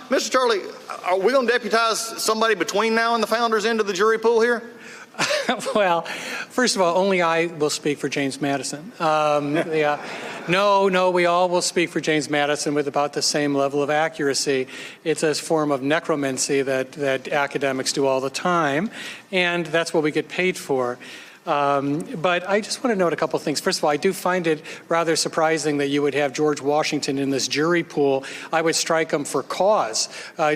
Mr. Turley, are we going to deputize somebody between now and the founders into the jury pool here? Well, first of all, only I will speak for James Madison. No, we all will speak for James Madison with about the same level of accuracy. It's a form of necromancy that academics do all the time, and that's what we get paid for. But I just want to note a couple things. First of all, I do find it rather surprising that you would have George Washington in this jury pool. I would strike him for cause.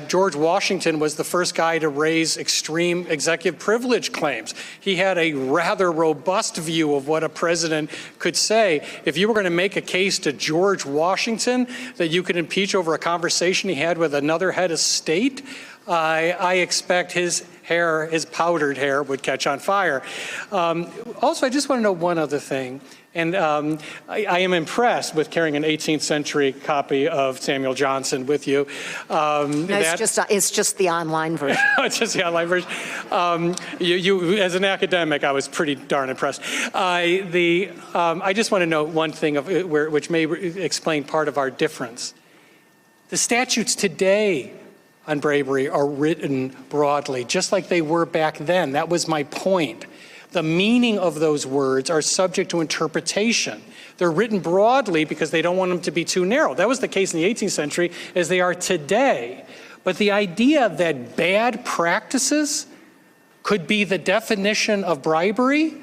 George Washington was the first guy to raise extreme executive privilege claims. He had a rather robust view of what a president could say. If you were going to make a case to George Washington that you could impeach over a conversation he had with another head of state, I expect his hair, his powdered hair, would catch on fire. Also, I just want to know one other thing. And I am impressed with carrying an 18th century copy of Samuel Johnson with you. No, it's just the online version. It's just the online version. You, as an academic, I was pretty darn impressed. I just want to note one thing which may explain part of our difference. The statutes today on bravery are written broadly, just like they were back then. That was my point. The meaning of those words are subject to interpretation. They're written broadly because they don't want them to be too narrow. That was the case in the 18th century as they are today. But the idea that bad practices could be the definition of bribery,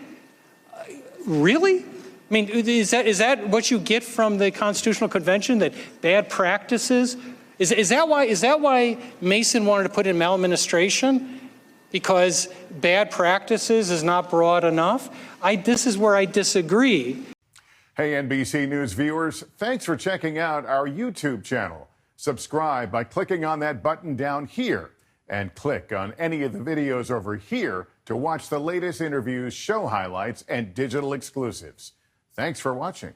really? I mean, is that what you get from the Constitutional Convention, that bad practices? Is that why Mason wanted to put in maladministration? Because bad practices is not broad enough? This is where I disagree. Hey, NBC News viewers, thanks for checking out our YouTube channel. Subscribe by clicking on that button down here and click on any of the videos over here to watch the latest interviews, show highlights, and digital exclusives. Thanks for watching.